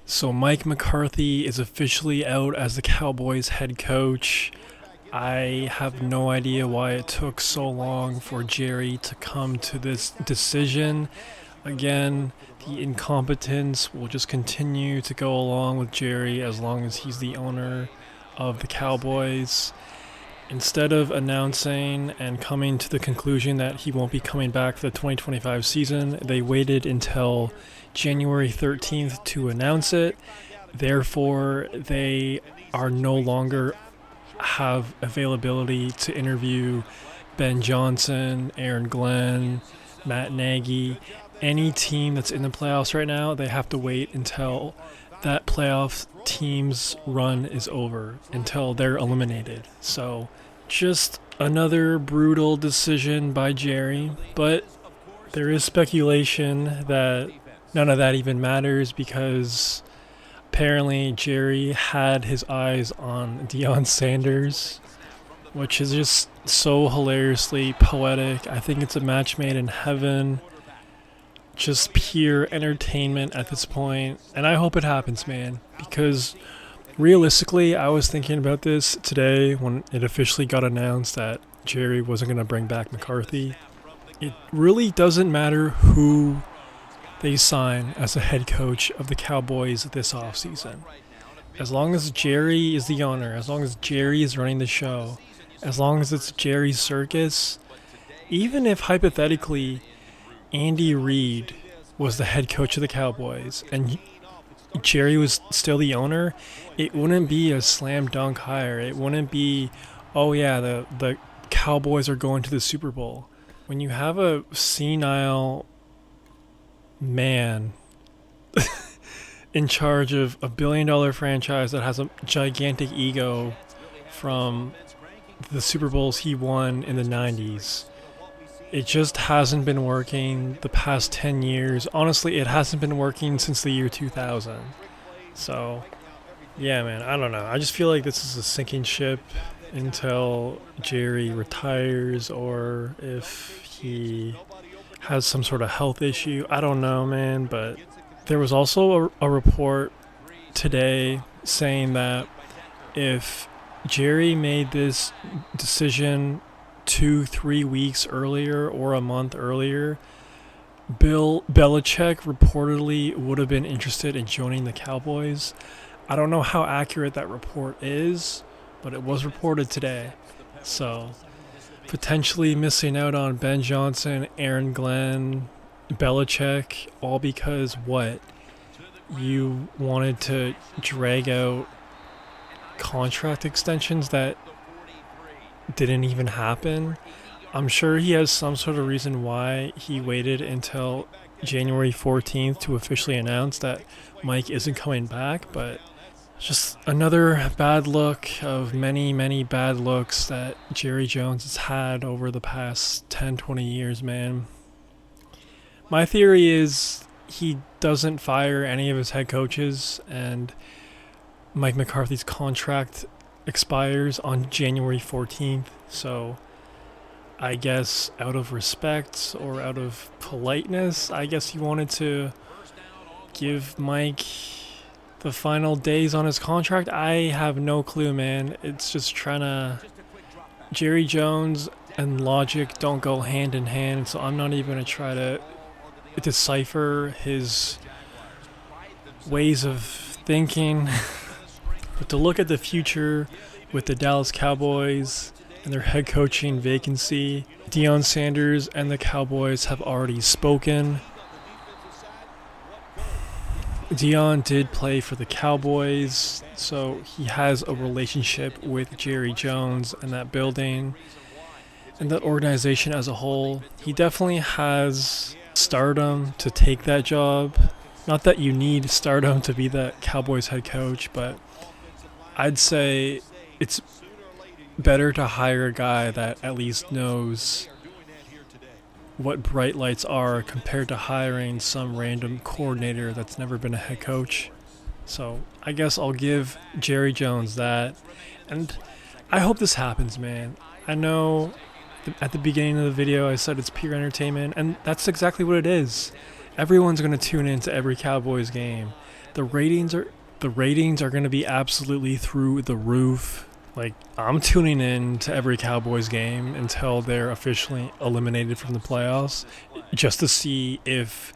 So Mike McCarthy is officially out as the Cowboys head coach. I have no idea why it took so long for Jerry to come to this decision. Again, the incompetence will just continue to go along with Jerry as long as he's the owner of the Cowboys. Instead of announcing and coming to the conclusion that he won't be coming back for the 2025 season, they waited until January 13th to announce it. Therefore, they are no longer have availability to interview Ben Johnson, Aaron Glenn, Matt Nagy. Any team that's in the playoffs right now, they have to wait until that playoff team's run is over, until they're eliminated. So just another brutal decision by Jerry, but there is speculation that none of that even matters because apparently Jerry had his eyes on Deion Sanders, which is just so hilariously poetic. I think it's a match made in heaven. Just pure entertainment at this point. And I hope it happens, man. Because realistically, I was thinking about this today when it officially got announced that Jerry wasn't going to bring back McCarthy. It really doesn't matter who they sign as a head coach of the Cowboys this offseason. As long as Jerry is the owner, as long as Jerry is running the show, as long as it's Jerry's circus, even if hypothetically Andy Reid was the head coach of the Cowboys and Jerry was still the owner, it wouldn't be a slam dunk hire. It wouldn't be, oh yeah, the Cowboys are going to the Super Bowl. When you have a senile man in charge of a billion-dollar franchise that has a gigantic ego from the Super Bowls he won in the 90s, it just hasn't been working the past 10 years. Honestly, it hasn't been working since the year 2000. So, yeah, man, I don't know. I just feel like this is a sinking ship until Jerry retires or if he has some sort of health issue. I don't know, man, but there was also a report today saying that if Jerry made this decision 2-3 weeks earlier or a month earlier, Bill Belichick reportedly would have been interested in joining the Cowboys. I don't know how accurate that report is, but it was reported today. So, potentially missing out on Ben Johnson, Aaron Glenn, Belichick, all because what? You wanted to drag out contract extensions that didn't even happen. I'm sure he has some sort of reason why he waited until January 14th to officially announce that Mike isn't coming back, but just another bad look of many, many bad looks that Jerry Jones has had over the past 10, 20 years, man. My theory is he doesn't fire any of his head coaches, and Mike McCarthy's contract expires on January 14th, so I guess out of respect or out of politeness, I guess he wanted to give Mike the final days on his contract. I have no clue, man. It's just trying to... Jerry Jones and logic don't go hand in hand, so I'm not even going to try to decipher his ways of thinking. But to look at the future with the Dallas Cowboys and their head coaching vacancy, Deion Sanders and the Cowboys have already spoken. Deion did play for the Cowboys, so he has a relationship with Jerry Jones and that building and that organization as a whole. He definitely has stardom to take that job. Not that you need stardom to be the Cowboys head coach, but I'd say it's better to hire a guy that at least knows what bright lights are compared to hiring some random coordinator that's never been a head coach. So I guess I'll give Jerry Jones that. And I hope this happens, man. I know at the beginning of the video I said it's pure entertainment, and that's exactly what it is. Everyone's going to tune into every Cowboys game. the ratings are going to be absolutely through the roof. Like, I'm tuning in to every Cowboys game until they're officially eliminated from the playoffs, just to see if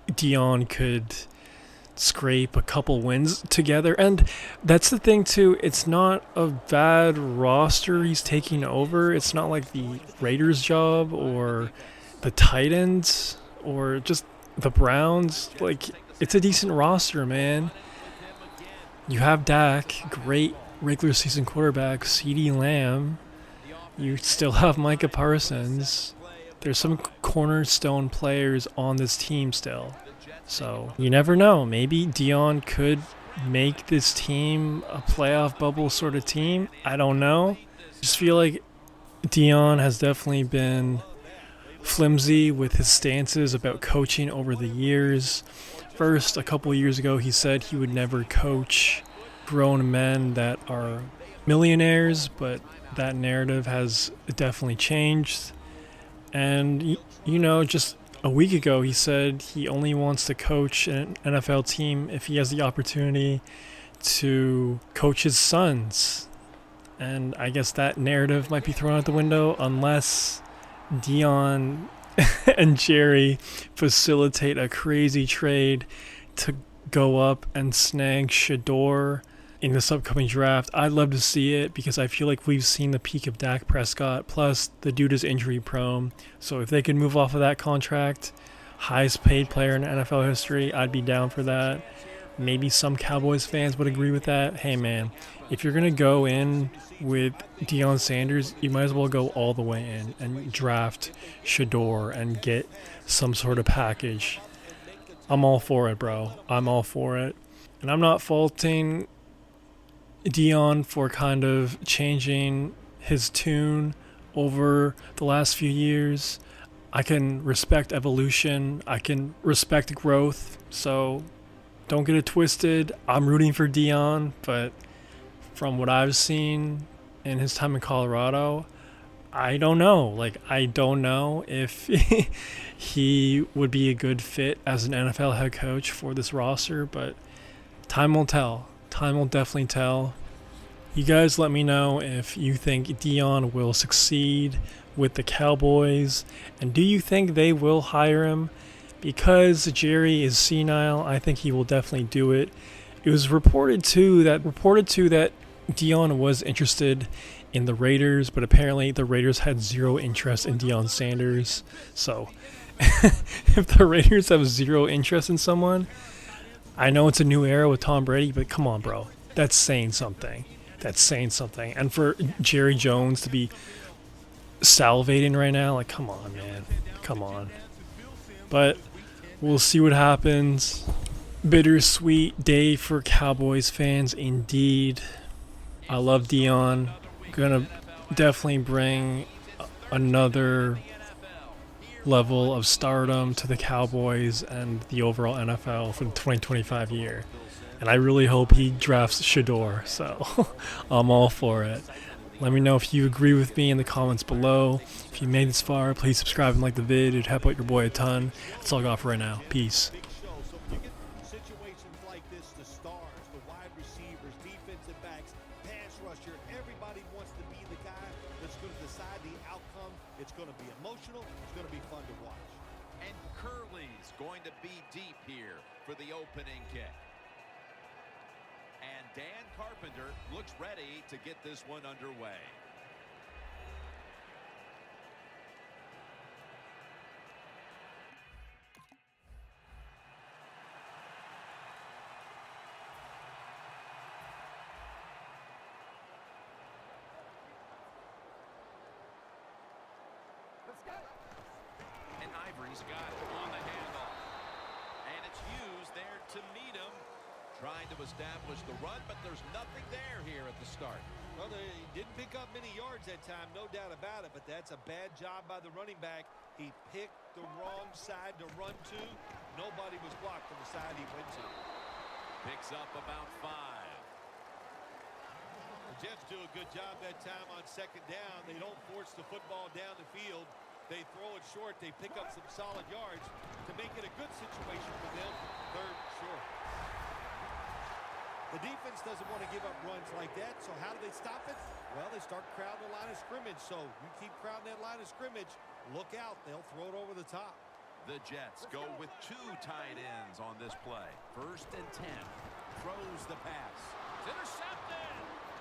Deion could scrape a couple wins together. And that's the thing too, it's not a bad roster he's taking over. It's not like the Raiders job or the Titans or just the Browns. Like, it's a decent roster, man. You have Dak, great regular season quarterback, CeeDee Lamb. You still have Micah Parsons. There's some cornerstone players on this team still. So you never know. Maybe Deion could make this team a playoff bubble sort of team. I don't know. I just feel like Deion has definitely been flimsy with his stances about coaching over the years. First, a couple years ago, he said he would never coach grown men that are millionaires, but that narrative has definitely changed. And, just a week ago, he said he only wants to coach an NFL team if he has the opportunity to coach his sons. And I guess that narrative might be thrown out the window unless Deion and Jerry facilitate a crazy trade to go up and snag Shador in this upcoming draft. I'd love to see it because I feel like we've seen the peak of Dak Prescott. Plus, the dude is injury prone. So if they could move off of that contract, highest paid player in NFL history, I'd be down for that. Maybe some Cowboys fans would agree with that. Hey, man, if you're going to go in with Deion Sanders, you might as well go all the way in and draft Shador and get some sort of package. I'm all for it, bro. I'm all for it. And I'm not faulting Deion for kind of changing his tune over the last few years. I can respect evolution. I can respect growth. So don't get it twisted. I'm rooting for Deion, but from what I've seen in his time in Colorado, I don't know. I don't know if he would be a good fit as an NFL head coach for this roster, but time will tell. Time will definitely tell. You guys let me know if you think Deion will succeed with the Cowboys, and do you think they will hire him? Because Jerry is senile, I think he will definitely do it. It was reported too that Deion was interested in the Raiders, but apparently the Raiders had zero interest in Deion Sanders. So if the Raiders have zero interest in someone, I know it's a new era with Tom Brady, but come on, bro. That's saying something. And for Jerry Jones to be salivating right now, come on, man. Come on. But we'll see what happens. Bittersweet day for Cowboys fans indeed. I love Deion. Gonna definitely bring another level of stardom to the Cowboys and the overall NFL for the 2025 year. And I really hope he drafts Shador, so I'm all for it. Let me know if you agree with me in the comments below. If you made this far, please subscribe and like the vid. It'd help out your boy a ton. That's all I got for right now. Peace. Situations like this, the stars, the wide receivers, defensive backs, pass rusher, everybody wants to be the guy that's going to decide the outcome. It's going to be emotional. It's going to be fun to watch. And Curley's going to be deep here for the opening kick. And Dan Carpenter looks ready to get this one underway. And Ivory's got it on the handoff. And it's used there to meet him. Trying to establish the run, but there's nothing there here at the start. Well, they didn't pick up many yards that time, no doubt about it, but that's a bad job by the running back. He picked the wrong side to run to. Nobody was blocked from the side he went to. Picks up about 5. The Jets do a good job that time on second down. They don't force the football down the field. They throw it short. They pick up some solid yards to make it a good situation for them. Third short. The defense doesn't want to give up runs like that, so how do they stop it? Well, they start crowding the line of scrimmage, so you keep crowding that line of scrimmage, look out, they'll throw it over the top. The Jets go with 2 tight ends on this play. 1st and 10. Throws the pass. It's intercepted.